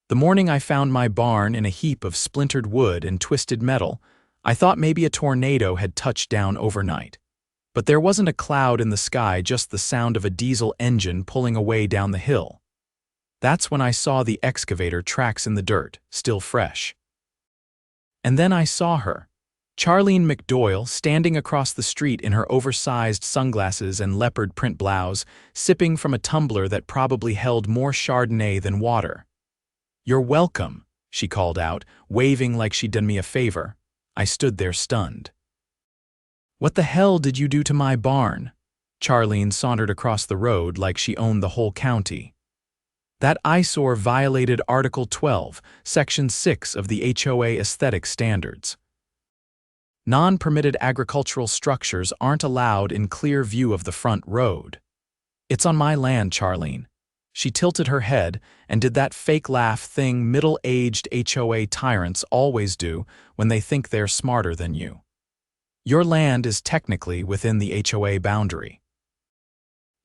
The morning I found my barn in a heap of splintered wood and twisted metal, I thought maybe a tornado had touched down overnight. But there wasn't a cloud in the sky, just the sound of a diesel engine pulling away down the hill. That's when I saw the excavator tracks in the dirt, still fresh. And then I saw her, Charlene McDoyle, standing across the street in her oversized sunglasses and leopard print blouse, sipping from a tumbler that probably held more Chardonnay than water. "You're welcome," she called out, waving like she'd done me a favor. I stood there stunned. "What the hell did you do to my barn?" Charlene sauntered across the road like she owned the whole county. "That eyesore violated Article 12, Section 6 of the HOA Aesthetic Standards. Non-permitted agricultural structures aren't allowed in clear view of the front road." "It's on my land, Charlene." She tilted her head and did that fake laugh thing middle-aged HOA tyrants always do when they think they're smarter than you. "Your land is technically within the HOA boundary."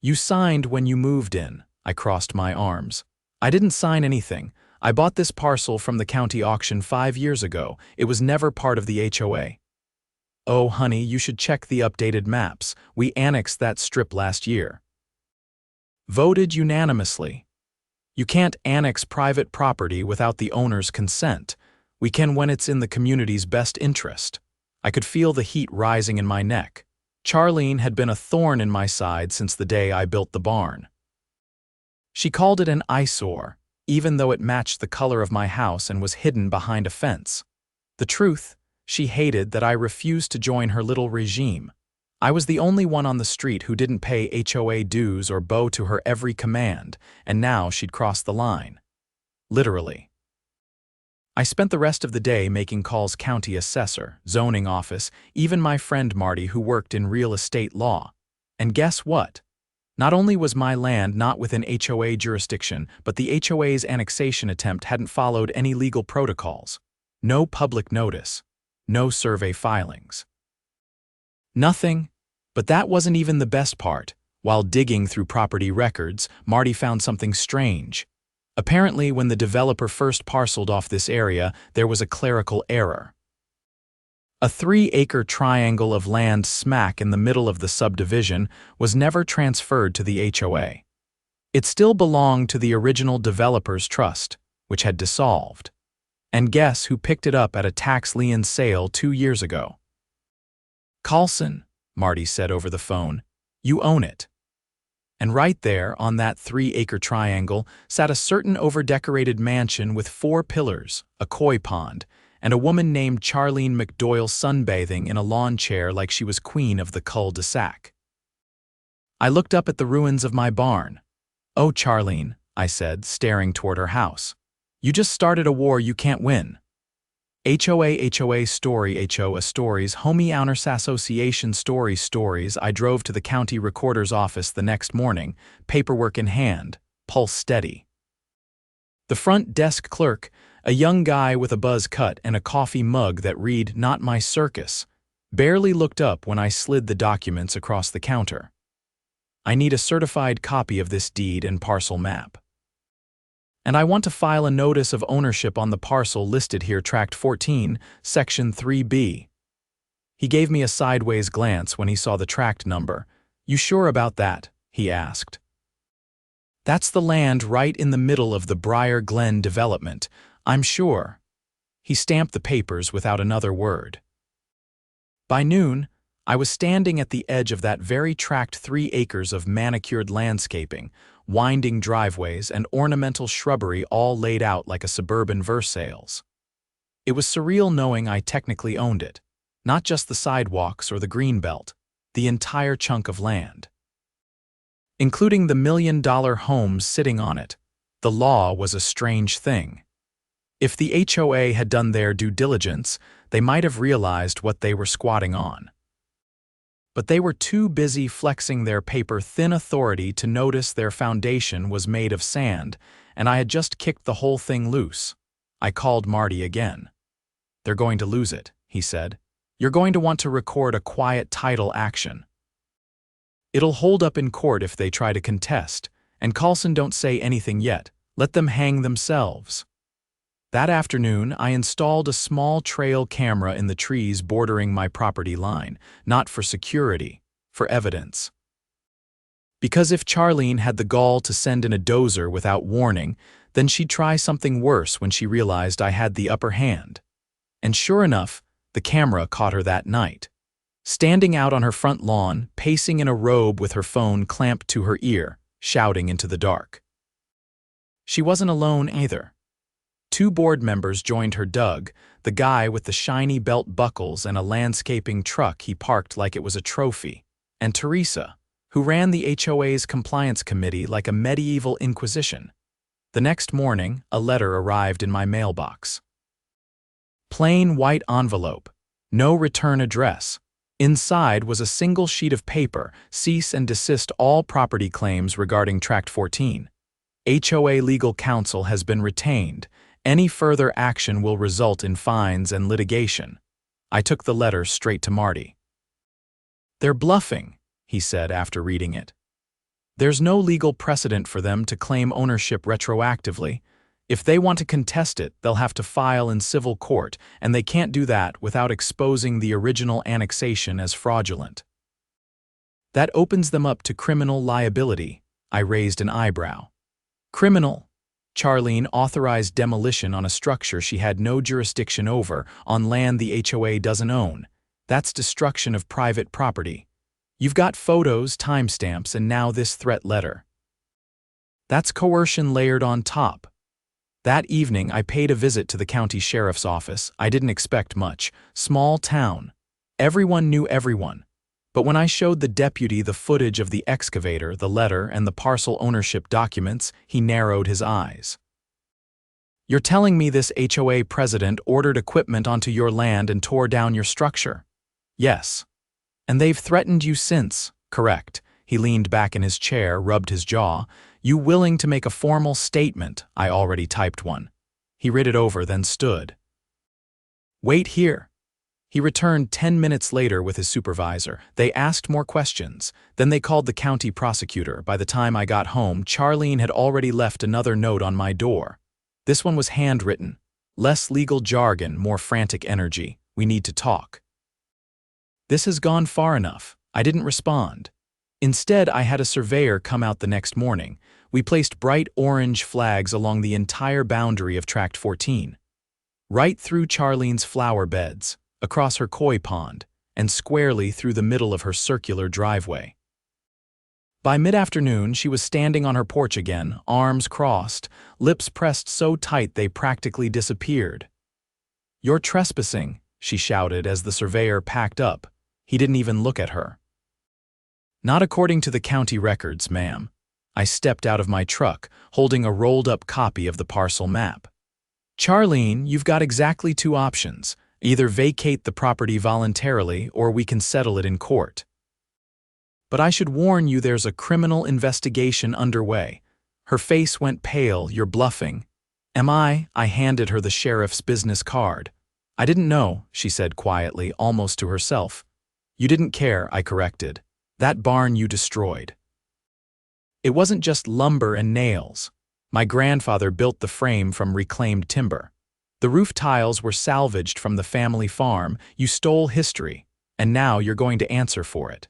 "You signed when you moved in." I crossed my arms. "I didn't sign anything. I bought this parcel from the county auction 5 years ago. It was never part of the HOA. "Oh, honey, you should check the updated maps. We annexed that strip last year. Voted unanimously. You can't annex private property without the owner's consent. We can when it's in the community's best interest." I could feel the heat rising in my neck. Charlene had been a thorn in my side since the day I built the barn. She called it an eyesore, even though it matched the color of my house and was hidden behind a fence. The truth, she hated that I refused to join her little regime. I was the only one on the street who didn't pay HOA dues or bow to her every command, and now she'd crossed the line. Literally. I spent the rest of the day making calls: county assessor, zoning office, even my friend Marty who worked in real estate law. And guess what? Not only was my land not within HOA jurisdiction, but the HOA's annexation attempt hadn't followed any legal protocols. No public notice. No survey filings. Nothing. But that wasn't even the best part. While digging through property records, Marty found something strange. Apparently, when the developer first parceled off this area, there was a clerical error. A 3-acre triangle of land smack in the middle of the subdivision was never transferred to the HOA. It still belonged to the original developer's trust, which had dissolved. And guess who picked it up at a tax lien sale 2 years ago? "Carlson," Marty said over the phone, "you own it." And right there, on that 3-acre triangle, sat a certain overdecorated mansion with 4 pillars, a koi pond, and a woman named Charlene McDoyle sunbathing in a lawn chair like she was queen of the cul-de-sac. I looked up at the ruins of my barn. "Oh, Charlene," I said, staring toward her house. "You just started a war you can't win." HOA story HOA stories Homeowners Association stories. I drove to the county recorder's office the next morning, paperwork in hand, pulse steady. The front desk clerk, a young guy with a buzz cut and a coffee mug that read "Not My Circus," barely looked up when I slid the documents across the counter. "I need a certified copy of this deed and parcel map. And I want to file a notice of ownership on the parcel listed here, Tract 14, Section 3B. He gave me a sideways glance when he saw the tract number. "You sure about that?" he asked. "That's the land right in the middle of the Briar Glen development. I'm sure." He stamped the papers without another word. By noon, I was standing at the edge of that very tract, 3 acres of manicured landscaping, winding driveways, and ornamental shrubbery all laid out like a suburban Versailles. It was surreal knowing I technically owned it, not just the sidewalks or the greenbelt, the entire chunk of land. Including the million-dollar homes sitting on it, the law was a strange thing. If the HOA had done their due diligence, they might have realized what they were squatting on. But they were too busy flexing their paper-thin authority to notice their foundation was made of sand, and I had just kicked the whole thing loose. I called Marty again. "They're going to lose it," he said. "You're going to want to record a quiet title action. It'll hold up in court if they try to contest, and Carlson, don't say anything yet. Let them hang themselves." That afternoon, I installed a small trail camera in the trees bordering my property line, not for security, for evidence. Because if Charlene had the gall to send in a dozer without warning, then she'd try something worse when she realized I had the upper hand. And sure enough, the camera caught her that night. Standing out on her front lawn, pacing in a robe with her phone clamped to her ear, shouting into the dark. She wasn't alone either. 2 board members joined her. Doug, the guy with the shiny belt buckles and a landscaping truck he parked like it was a trophy, and Teresa, who ran the HOA's compliance committee like a medieval inquisition. The next morning, a letter arrived in my mailbox. Plain white envelope, no return address. Inside was a single sheet of paper: cease and desist all property claims regarding Tract 14. HOA legal counsel has been retained. Any further action will result in fines and litigation. I took the letter straight to Marty. "They're bluffing," he said after reading it. "There's no legal precedent for them to claim ownership retroactively. If they want to contest it, they'll have to file in civil court, and they can't do that without exposing the original annexation as fraudulent. That opens them up to criminal liability." I raised an eyebrow. "Criminal?" Charlene authorized demolition on a structure she had no jurisdiction over, on land the HOA doesn't own. That's destruction of private property. You've got photos, timestamps, and now this threat letter. That's coercion layered on top. That evening, I paid a visit to the county sheriff's office. I didn't expect much. Small town. Everyone knew everyone. But when I showed the deputy the footage of the excavator, the letter, and the parcel ownership documents, he narrowed his eyes. "You're telling me this HOA president ordered equipment onto your land and tore down your structure?" "Yes. And they've threatened you since." "Correct." He leaned back in his chair, rubbed his jaw. "You willing to make a formal statement?" I already typed one. He read it over, then stood. "Wait here." He returned 10 minutes later with his supervisor. They asked more questions. Then they called the county prosecutor. By the time I got home, Charlene had already left another note on my door. This one was handwritten. Less legal jargon, more frantic energy. "We need to talk." This has gone far enough. I didn't respond. Instead, I had a surveyor come out the next morning. We placed bright orange flags along the entire boundary of Tract 14. Right through Charlene's flower beds, across her koi pond, and squarely through the middle of her circular driveway. By mid-afternoon, she was standing on her porch again, arms crossed, lips pressed so tight they practically disappeared. "You're trespassing," she shouted as the surveyor packed up. He didn't even look at her. "Not according to the county records, ma'am." I stepped out of my truck, holding a rolled-up copy of the parcel map. "Charlene, you've got exactly 2 options. Either vacate the property voluntarily, or we can settle it in court. But I should warn you, there's a criminal investigation underway." Her face went pale. "You're bluffing." "Am I?" I handed her the sheriff's business card. "I didn't know," she said quietly, almost to herself. "You didn't care," I corrected. "That barn you destroyed. It wasn't just lumber and nails. My grandfather built the frame from reclaimed timber. The roof tiles were salvaged from the family farm. You stole history, and now you're going to answer for it."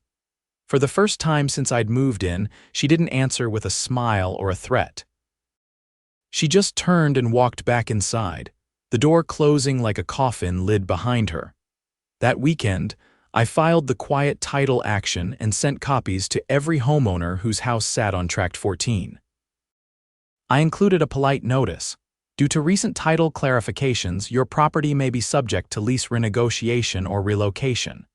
For the first time since I'd moved in, she didn't answer with a smile or a threat. She just turned and walked back inside, the door closing like a coffin lid behind her. That weekend, I filed the quiet title action and sent copies to every homeowner whose house sat on Tract 14. I included a polite notice. "Due to recent title clarifications, your property may be subject to lease renegotiation or relocation."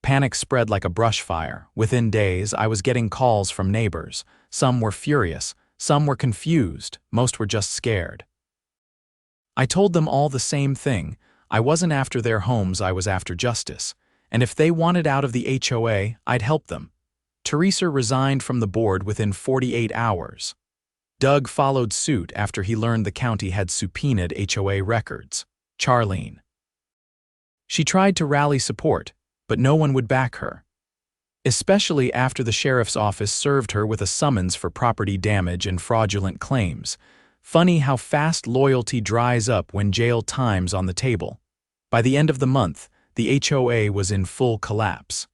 Panic spread like a brush fire. Within days, I was getting calls from neighbors. Some were furious, some were confused, most were just scared. I told them all the same thing. I wasn't after their homes, I was after justice. And if they wanted out of the HOA, I'd help them. Teresa resigned from the board within 48 hours. Doug followed suit after he learned the county had subpoenaed HOA records. Charlene. She tried to rally support, but no one would back her. Especially after the sheriff's office served her with a summons for property damage and fraudulent claims. Funny how fast loyalty dries up when jail time's on the table. By the end of the month, the HOA was in full collapse.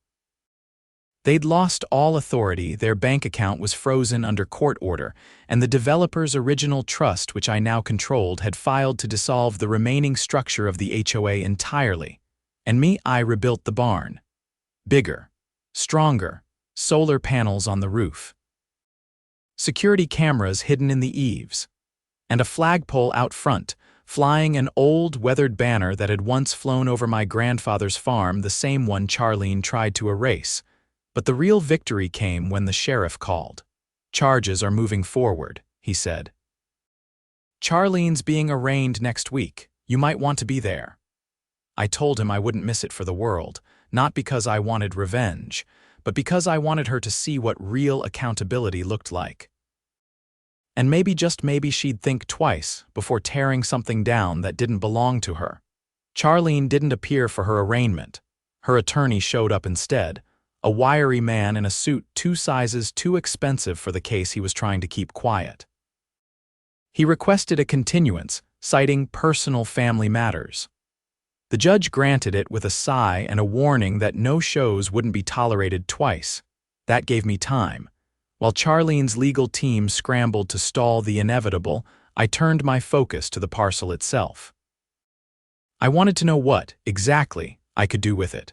They'd lost all authority, their bank account was frozen under court order, and the developer's original trust, which I now controlled, had filed to dissolve the remaining structure of the HOA entirely. And me, I rebuilt the barn. Bigger, stronger, solar panels on the roof, security cameras hidden in the eaves, and a flagpole out front, flying an old, weathered banner that had once flown over my grandfather's farm, the same one Charlene tried to erase. But the real victory came when the sheriff called. "Charges are moving forward," he said. "Charlene's being arraigned next week. You might want to be there." I told him I wouldn't miss it for the world, not because I wanted revenge, but because I wanted her to see what real accountability looked like. And maybe, just maybe, she'd think twice before tearing something down that didn't belong to her. Charlene didn't appear for her arraignment. Her attorney showed up instead, a wiry man in a suit 2 sizes too expensive for the case he was trying to keep quiet. He requested a continuance, citing personal family matters. The judge granted it with a sigh and a warning that no shows wouldn't be tolerated twice. That gave me time. While Charlene's legal team scrambled to stall the inevitable, I turned my focus to the parcel itself. I wanted to know what, exactly, I could do with it.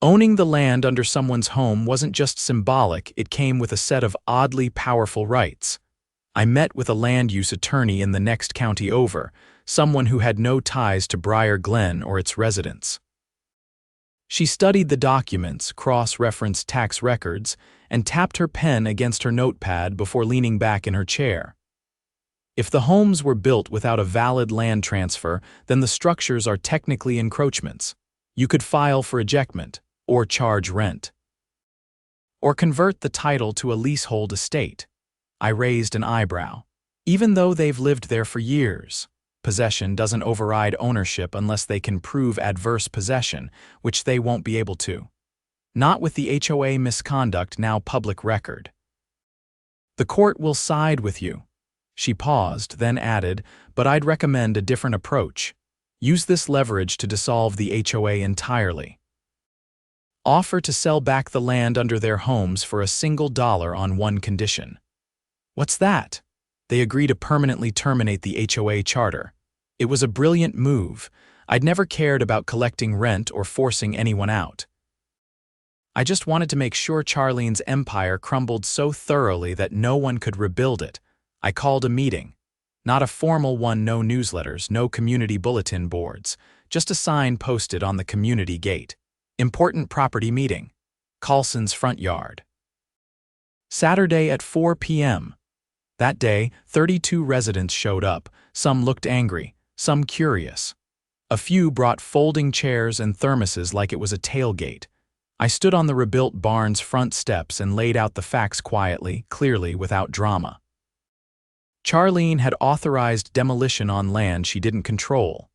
Owning the land under someone's home wasn't just symbolic, it came with a set of oddly powerful rights. I met with a land use attorney in the next county over, someone who had no ties to Briar Glen or its residents. She studied the documents, cross-referenced tax records, and tapped her pen against her notepad before leaning back in her chair. If the homes were built without a valid land transfer, then the structures are technically encroachments. You could file for ejectment, or charge rent, or convert the title to a leasehold estate. I raised an eyebrow. Even though they've lived there for years, possession doesn't override ownership unless they can prove adverse possession, which they won't be able to. Not with the HOA misconduct now public record. "The court will side with you." She paused, then added, "But I'd recommend a different approach. Use this leverage to dissolve the HOA entirely. Offer to sell back the land under their homes for $1 on one condition." "What's that?" "They agree to permanently terminate the HOA charter." It was a brilliant move. I'd never cared about collecting rent or forcing anyone out. I just wanted to make sure Charlene's empire crumbled so thoroughly that no one could rebuild it. I called a meeting. Not a formal one, no newsletters, no community bulletin boards, just a sign posted on the community gate. "Important property meeting. Carlson's front yard. Saturday at 4 p.m. That day, 32 residents showed up. Some looked angry, some curious. A few brought folding chairs and thermoses like it was a tailgate. I stood on the rebuilt barn's front steps and laid out the facts quietly, clearly, without drama. Charlene had authorized demolition on land she didn't control.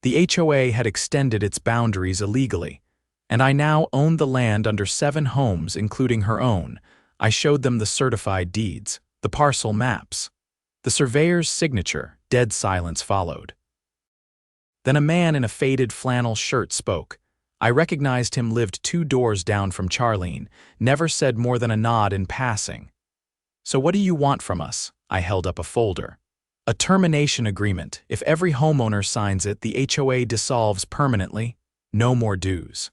The HOA had extended its boundaries illegally, and I now owned the land under 7 homes, including her own. I showed them the certified deeds, the parcel maps. The surveyor's signature. Dead silence followed. Then a man in a faded flannel shirt spoke. I recognized him, lived 2 doors down from Charlene, never said more than a nod in passing. "So what do you want from us?" I held up a folder. "A termination agreement. If every homeowner signs it, the HOA dissolves permanently. No more dues.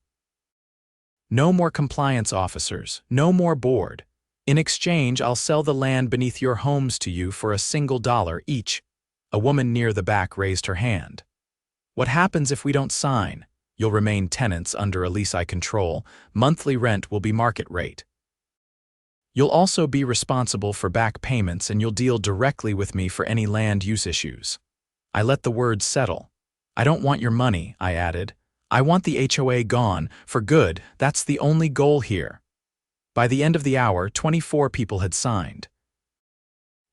No more compliance officers, no more board. In exchange, I'll sell the land beneath your homes to you for $1 each." A woman near the back raised her hand. "What happens if we don't sign?" "You'll remain tenants under a lease I control. Monthly rent will be market rate. You'll also be responsible for back payments, and you'll deal directly with me for any land use issues." I let the words settle. "I don't want your money," I added. "I want the HOA gone, for good. That's the only goal here." By the end of the hour, 24 people had signed.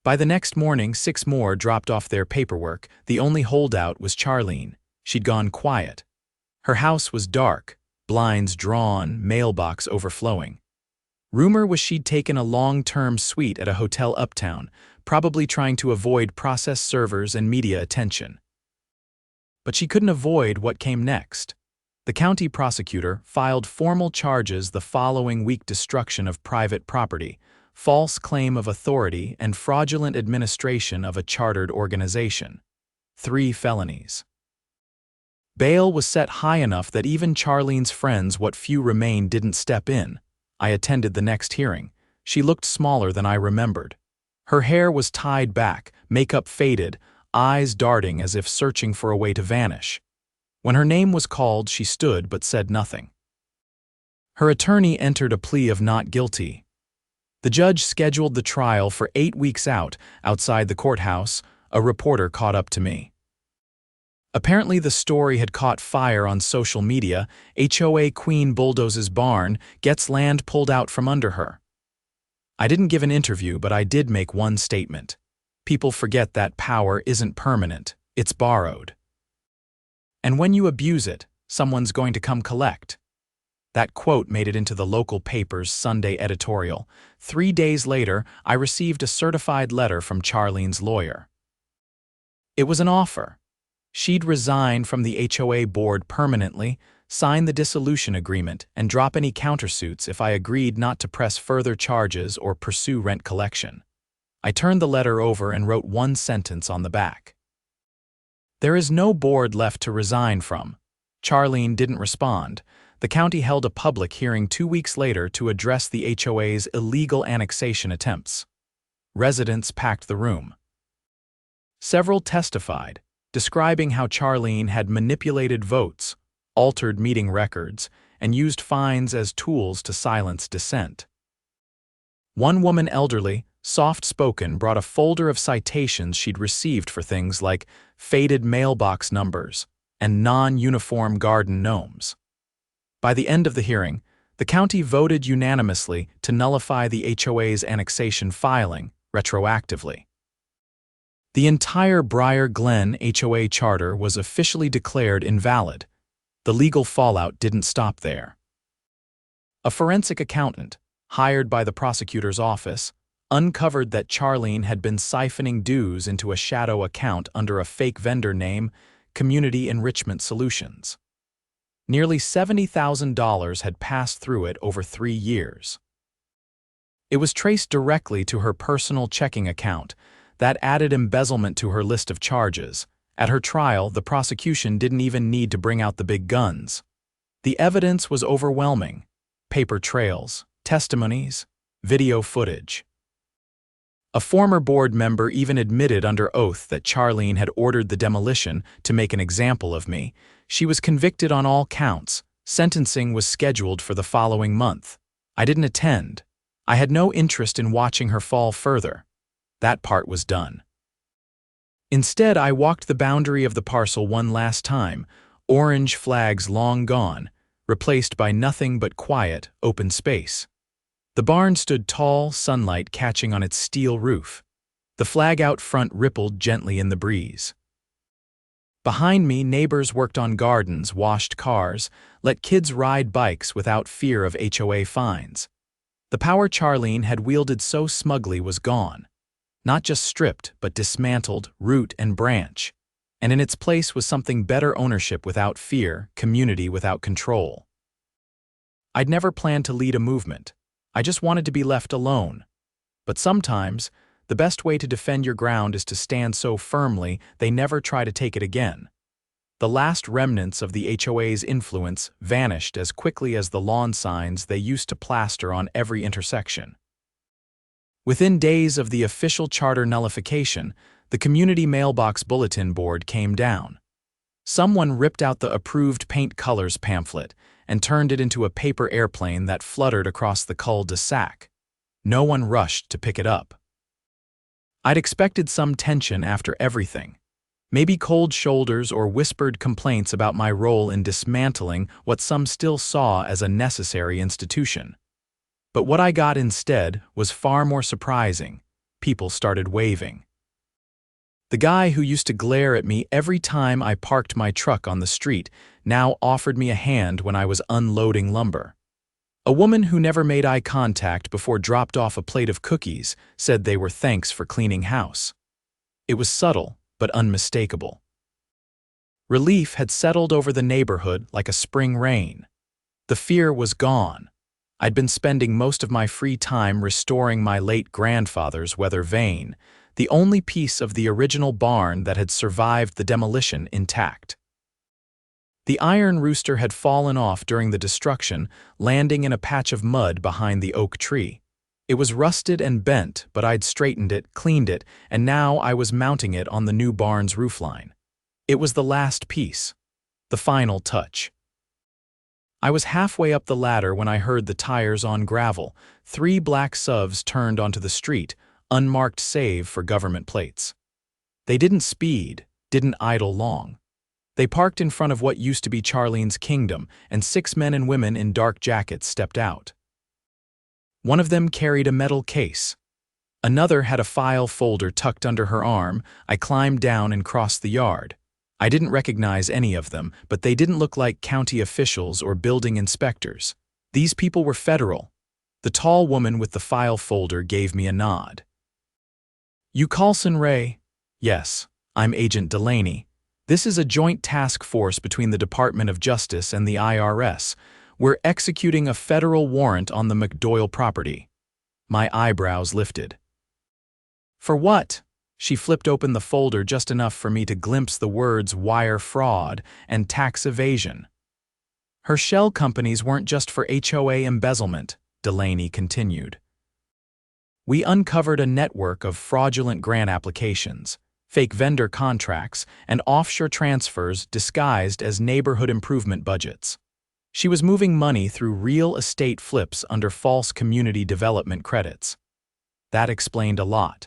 By the next morning, 6 more dropped off their paperwork. The only holdout was Charlene. She'd gone quiet. Her house was dark, blinds drawn, mailbox overflowing. Rumor was she'd taken a long-term suite at a hotel uptown, probably trying to avoid process servers and media attention. But she couldn't avoid what came next. The county prosecutor filed formal charges the following week: destruction of private property, false claim of authority, and fraudulent administration of a chartered organization. 3 felonies. Bail was set high enough that even Charlene's friends, what few remained, didn't step in. I attended the next hearing. She looked smaller than I remembered. Her hair was tied back, makeup faded, eyes darting as if searching for a way to vanish. When her name was called, she stood but said nothing. Her attorney entered a plea of not guilty. The judge scheduled the trial for 8 weeks outside the courthouse. A reporter caught up to me. Apparently the story had caught fire on social media. HOA queen bulldozes barn, gets land pulled out from under her. I didn't give an interview, but I did make one statement. People forget that power isn't permanent, it's borrowed. And when you abuse it, someone's going to come collect. That quote made it into the local paper's Sunday editorial. 3 days later, I received a certified letter from Charlene's lawyer. It was an offer. She'd resign from the HOA board permanently, sign the dissolution agreement, and drop any countersuits if I agreed not to press further charges or pursue rent collection. I turned the letter over and wrote one sentence on the back. There is no board left to resign from. Charlene didn't respond. The county held a public hearing 2 weeks later to address the HOA's illegal annexation attempts. Residents packed the room. Several testified, describing how Charlene had manipulated votes, altered meeting records, and used fines as tools to silence dissent. One woman, elderly, soft-spoken, brought a folder of citations she'd received for things like faded mailbox numbers and non-uniform garden gnomes. By the end of the hearing, the county voted unanimously to nullify the HOA's annexation filing retroactively. The entire Briar Glen HOA charter was officially declared invalid. The legal fallout didn't stop there. A forensic accountant, hired by the prosecutor's office, uncovered that Charlene had been siphoning dues into a shadow account under a fake vendor name, Community Enrichment Solutions. Nearly $70,000 had passed through it over 3 years. It was traced directly to her personal checking account. That added embezzlement to her list of charges. At her trial, the prosecution didn't even need to bring out the big guns. The evidence was overwhelming. Paper trails, testimonies, video footage. A former board member even admitted under oath that Charlene had ordered the demolition to make an example of me. She was convicted on all counts. Sentencing was scheduled for the following month. I didn't attend. I had no interest in watching her fall further. That part was done. Instead, I walked the boundary of the parcel one last time, orange flags long gone, replaced by nothing but quiet, open space. The barn stood tall, sunlight catching on its steel roof. The flag out front rippled gently in the breeze. Behind me, neighbors worked on gardens, washed cars, let kids ride bikes without fear of HOA fines. The power Charlene had wielded so smugly was gone. Not just stripped, but dismantled, root and branch. And in its place was something better: ownership without fear, community without control. I'd never planned to lead a movement. I just wanted to be left alone. But sometimes, the best way to defend your ground is to stand so firmly they never try to take it again. The last remnants of the HOA's influence vanished as quickly as the lawn signs they used to plaster on every intersection. Within days of the official charter nullification, the community mailbox bulletin board came down. Someone ripped out the approved paint colors pamphlet and turned it into a paper airplane that fluttered across the cul-de-sac. No one rushed to pick it up. I'd expected some tension after everything. Maybe cold shoulders or whispered complaints about my role in dismantling what some still saw as a necessary institution. But what I got instead was far more surprising. People started waving. The guy who used to glare at me every time I parked my truck on the street now offered me a hand when I was unloading lumber. A woman who never made eye contact before dropped off a plate of cookies said they were thanks for cleaning house. It was subtle, but unmistakable. Relief had settled over the neighborhood like a spring rain. The fear was gone. I'd been spending most of my free time restoring my late grandfather's weather vane, the only piece of the original barn that had survived the demolition intact. The iron rooster had fallen off during the destruction, landing in a patch of mud behind the oak tree. It was rusted and bent, but I'd straightened it, cleaned it, and now I was mounting it on the new barn's roofline. It was the last piece, the final touch. I was halfway up the ladder when I heard the tires on gravel. 3 black SUVs turned onto the street, unmarked save for government plates. They didn't speed, didn't idle long. They parked in front of what used to be Charlene's kingdom, and 6 men and women in dark jackets stepped out. One of them carried a metal case. Another had a file folder tucked under her arm. I climbed down and crossed the yard. I didn't recognize any of them, but they didn't look like county officials or building inspectors. These people were federal. The tall woman with the file folder gave me a nod. "You Carlson Ray?" "Yes, I'm Agent Delaney. This is a joint task force between the Department of Justice and the IRS. We're executing a federal warrant on the McDoyle property." My eyebrows lifted. "For what?" She flipped open the folder just enough for me to glimpse the words wire fraud and tax evasion. "Her shell companies weren't just for HOA embezzlement," Delaney continued. "We uncovered a network of fraudulent grant applications, fake vendor contracts, and offshore transfers disguised as neighborhood improvement budgets. She was moving money through real estate flips under false community development credits. That explained a lot.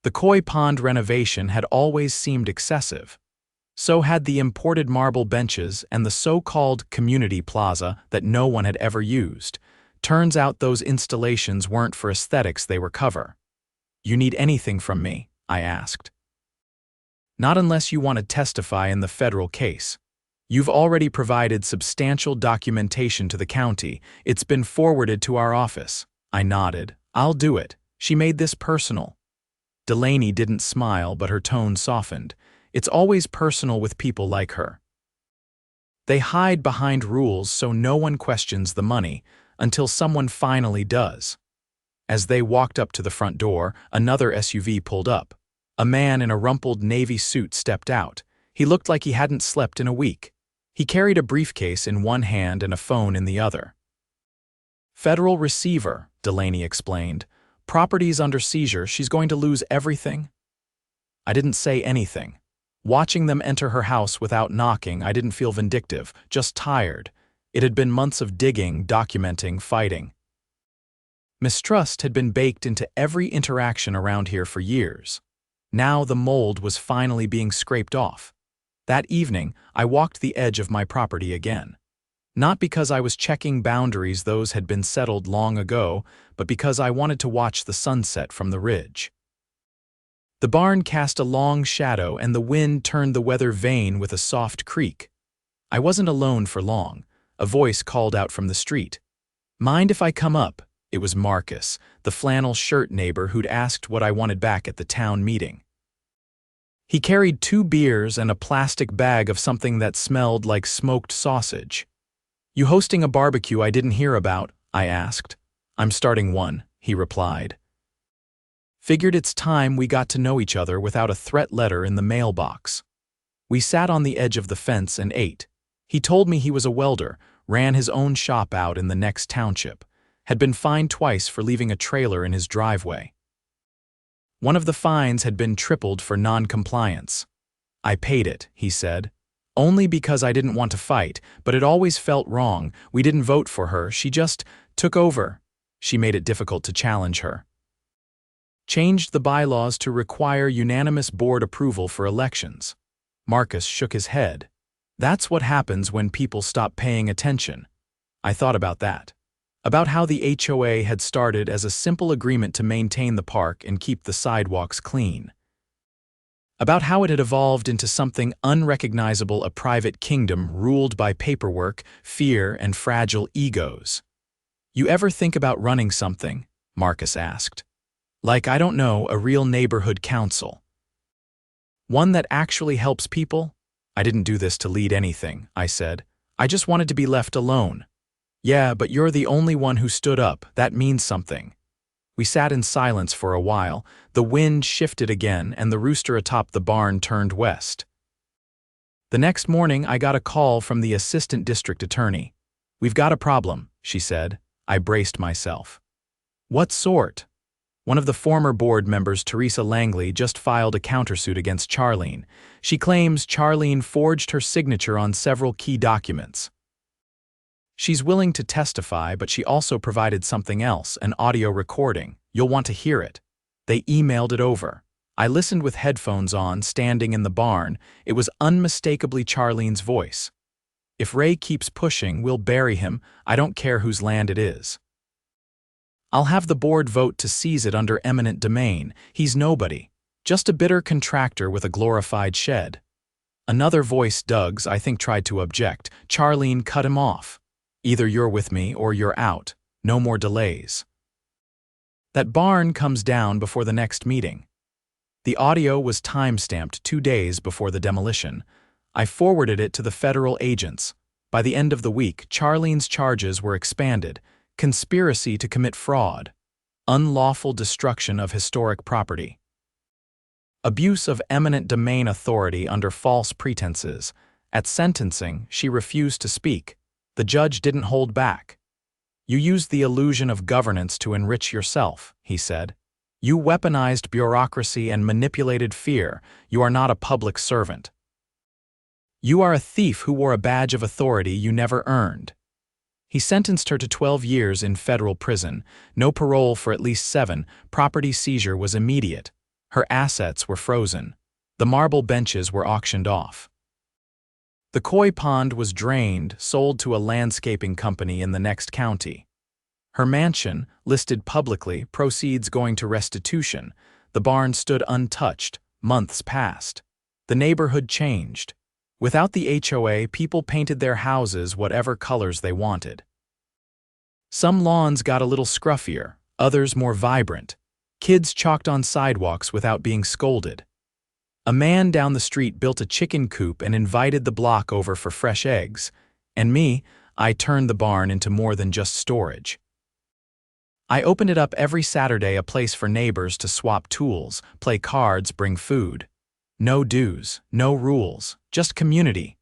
The koi pond renovation had always seemed excessive. So had the imported marble benches and the so-called community plaza that no one had ever used. Turns out those installations weren't for aesthetics, they were cover. "You need anything from me?" I asked. "Not unless you want to testify in the federal case. You've already provided substantial documentation to the county. It's been forwarded to our office." I nodded. "I'll do it." She made this personal. Delaney didn't smile, but her tone softened. It's always personal with people like her. They hide behind rules so no one questions the money, until someone finally does. As they walked up to the front door, another SUV pulled up. A man in a rumpled navy suit stepped out. He looked like he hadn't slept in a week. He carried a briefcase in one hand and a phone in the other. "Federal receiver," Delaney explained. "Property's under seizure. She's going to lose everything." I didn't say anything. Watching them enter her house without knocking, I didn't feel vindictive, just tired. It had been months of digging, documenting, fighting. Mistrust had been baked into every interaction around here for years. Now the mold was finally being scraped off. That evening, I walked the edge of my property again. Not because I was checking boundaries, those had been settled long ago, but because I wanted to watch the sunset from the ridge. The barn cast a long shadow and the wind turned the weather vane with a soft creak. I wasn't alone for long. A voice called out from the street. "Mind if I come up?" It was Marcus, the flannel shirt neighbor who'd asked what I wanted back at the town meeting. He carried 2 beers and a plastic bag of something that smelled like smoked sausage. "You hosting a barbecue I didn't hear about?" I asked. "I'm starting one," he replied. Figured it's time we got to know each other without a threat letter in the mailbox. We sat on the edge of the fence and ate. He told me he was a welder, ran his own shop out in the next township, had been fined twice for leaving a trailer in his driveway. One of the fines had been tripled for non-compliance. "I paid it," he said. "Only because I didn't want to fight, but it always felt wrong. We didn't vote for her, she just took over." She made it difficult to challenge her. "Changed the bylaws to require unanimous board approval for elections." Marcus shook his head. "That's what happens when people stop paying attention." I thought about that. About how the HOA had started as a simple agreement to maintain the park and keep the sidewalks clean. about how it had evolved into something unrecognizable, a private kingdom ruled by paperwork, fear, and fragile egos. "You ever think about running something?" Marcus asked. "Like, I don't know, a real neighborhood council. One that actually helps people?" "I didn't do this to lead anything," I said. "I just wanted to be left alone." "Yeah, but you're the only one who stood up. That means something." We sat in silence for a while. The wind shifted again, and the rooster atop the barn turned west. The next morning, I got a call from the assistant district attorney. "We've got a problem," she said. I braced myself. "What sort?" "One of the former board members, Teresa Langley, just filed a countersuit against Charlene. She claims Charlene forged her signature on several key documents. She's willing to testify, but she also provided something else, an audio recording. You'll want to hear it." They emailed it over. I listened with headphones on, standing in the barn. It was unmistakably Charlene's voice. "If Ray keeps pushing, we'll bury him. I don't care whose land it is. I'll have the board vote to seize it under eminent domain. He's nobody. Just a bitter contractor with a glorified shed." Another voice, Doug's, I think, tried to object. Charlene cut him off. "Either you're with me or you're out. No more delays." That barn comes down before the next meeting. The audio was time-stamped 2 days before the demolition. I forwarded it to the federal agents. By the end of the week, Charlene's charges were expanded: conspiracy to commit fraud, unlawful destruction of historic property, abuse of eminent domain authority under false pretenses. At sentencing, she refused to speak. The judge didn't hold back. "You used the illusion of governance to enrich yourself," he said. "You weaponized bureaucracy and manipulated fear. You are not a public servant. You are a thief who wore a badge of authority you never earned." He sentenced her to 12 years in federal prison, no parole for at least 7. Property seizure was immediate. Her assets were frozen. The marble benches were auctioned off. The koi pond was drained, sold to a landscaping company in the next county. Her mansion, listed publicly, proceeds going to restitution. The barn stood untouched. Months passed. The neighborhood changed. Without the HOA, people painted their houses whatever colors they wanted. Some lawns got a little scruffier, others more vibrant. Kids chalked on sidewalks without being scolded. A man down the street built a chicken coop and invited the block over for fresh eggs. And me, I turned the barn into more than just storage. I opened it up every Saturday, a place for neighbors to swap tools, play cards, bring food. No dues, no rules, just community.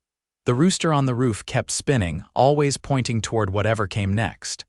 The rooster on the roof kept spinning, always pointing toward whatever came next.